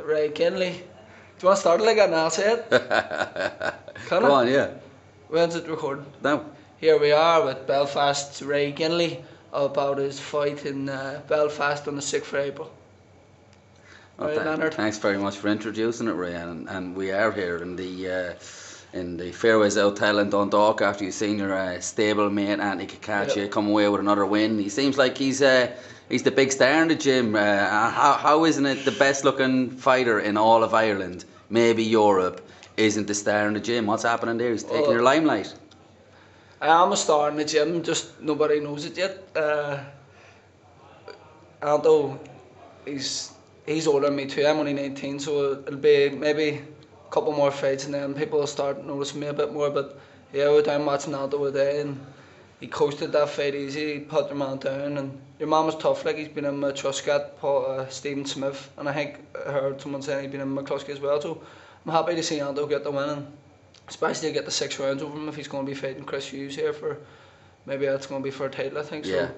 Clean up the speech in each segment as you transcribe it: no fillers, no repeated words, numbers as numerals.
Right, Ginley. Do you want to start it like that and I'll say it? Can Go I? on, yeah. When's it recording? No. Here we are with Belfast's Ray Ginley about his fight in Belfast on the 6th of April. Well, Right, Leonard? thanks very much for introducing it, Ray. And we are here in the Fairways Hotel in Dundalk after you've seen your stablemate Anthony Kakachi Yep. come away with another win. He seems like he's the big star in the gym. How isn't it the best looking fighter in all of Ireland, maybe Europe, isn't the star in the gym? What's happening there? He's taking your limelight. I am a star in the gym, just nobody knows it yet. Although he's older than me too, I'm only 19, so it'll be maybe a couple more fights and then people will start noticing me a bit more. But yeah, I'm watching Aldo today and he coasted that fight easy, he put your man down, and your man was tough, like he's been in Truscott, Stephen Smith, and I think I heard someone saying he'd been in McCluskey as well, so I'm happy to see Aldo get the win, and especially to get the 6 rounds over him if he's going to be fighting Chris Hughes here for, maybe that's going to be for a title I think, so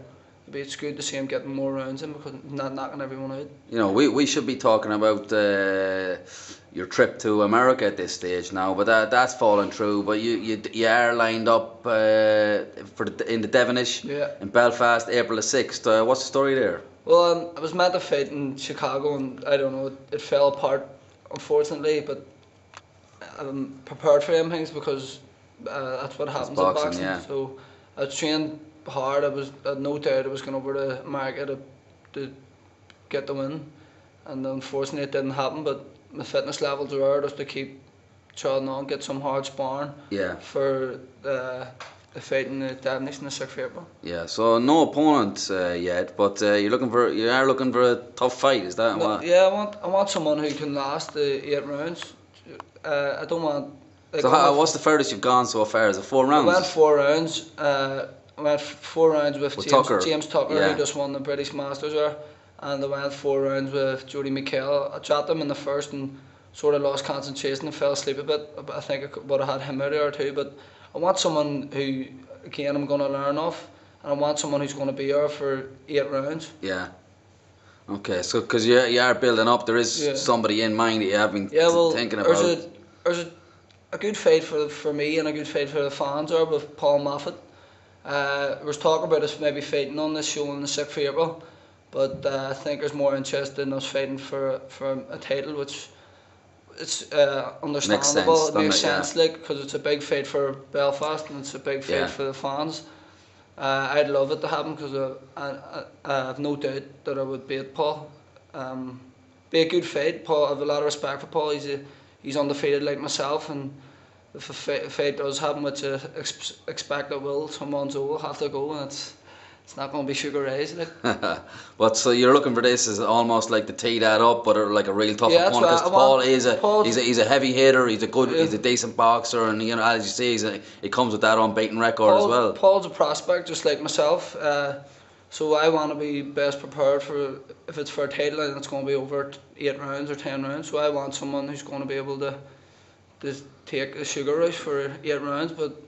it's good to see him getting more rounds in because he's not knocking everyone out. You know, we should be talking about your trip to America at this stage now, but that's fallen through. But you are lined up in the Devonish in Belfast, April the 6th. What's the story there? Well, I was meant to fight in Chicago and I don't know, it fell apart unfortunately, but I'm prepared for them things because that's what happens in boxing. Yeah. So I was trained hard. I had no doubt I was going over to America to get the win, and unfortunately it didn't happen. But my fitness levels are there just to keep trying on, get some hard sparring for the fight in the Devonish on the 6th of April. Yeah, so no opponent yet, but you are looking for a tough fight. Is that what? Yeah, I want someone who can last the 8 rounds. I don't want. Like, so what's the furthest you've gone so far? Is it 4 rounds? I went 4 rounds. I went 4 rounds with James Tucker, who just won the British Masters there, and I went 4 rounds with Jody McHale. I chatted him in the first and sort of lost concentration and fell asleep a bit. I think I would have had him out there too, but I want someone who, again, I'm going to learn off, and I want someone who's going to be there for 8 rounds. Yeah. Okay, so because you are building up, there is somebody in mind that you have been thinking about. There's a good fight for me and a good fight for the fans there with Paul Moffett. There was talk about us maybe fighting on this show on the 6th of April, but I think there's more interest in us fighting for a title, which it's understandable. It makes sense, like, because it's a big fight for Belfast and it's a big fight for the fans. I'd love it to happen because I have no doubt that I would beat Paul. Be a good fight. Paul, I have a lot of respect for Paul. He's undefeated like myself, and if a fight does happen, which I expect it will, someone's will have to go, and it's not going to be sugar rays. Like. But so you're looking for this as almost like to tee that up, but like a real tough opponent, because Paul he's a heavy hitter, he's a decent boxer, and you know, as you say, he comes with that unbeaten record as well. Paul's a prospect just like myself, so I want to be best prepared for if it's for a title and it's going to be over 8 rounds or 10 rounds. So I want someone who's going to be able to take a sugar rush for 8 rounds. But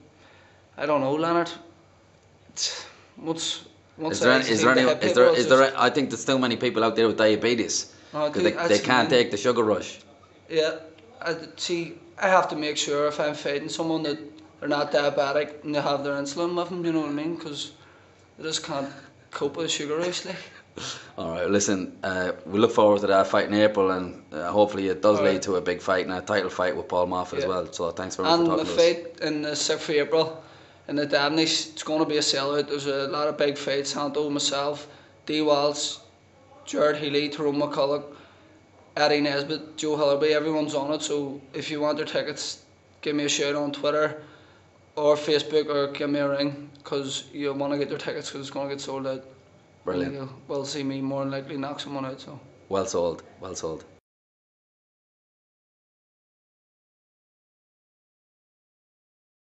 I don't know, Leonard. I think there's still many people out there with diabetes because they can't take the sugar rush. Yeah, I have to make sure if I'm fighting someone that they're not diabetic and they have their insulin with them, you know what I mean? Because they just can't cope with sugar rush. Like. Alright, listen, we look forward to that fight in April, and hopefully it does lead to a big fight and a title fight with Paul Moffett as well. So thanks very much for talking to us. And the fight in the 6th of April in the Devonish, it's going to be a sellout. There's a lot of big fights. Santo, myself, D. Walsh, Jared Healy, Tyrone McCulloch, Eddie Nesbitt, Joe Hillerby, everyone's on it. So if you want your tickets, give me a shout on Twitter or Facebook, or give me a ring, because you want to get your tickets because it's going to get sold out. Brilliant. We'll see me more than likely knock someone out. So. Well sold. Well sold.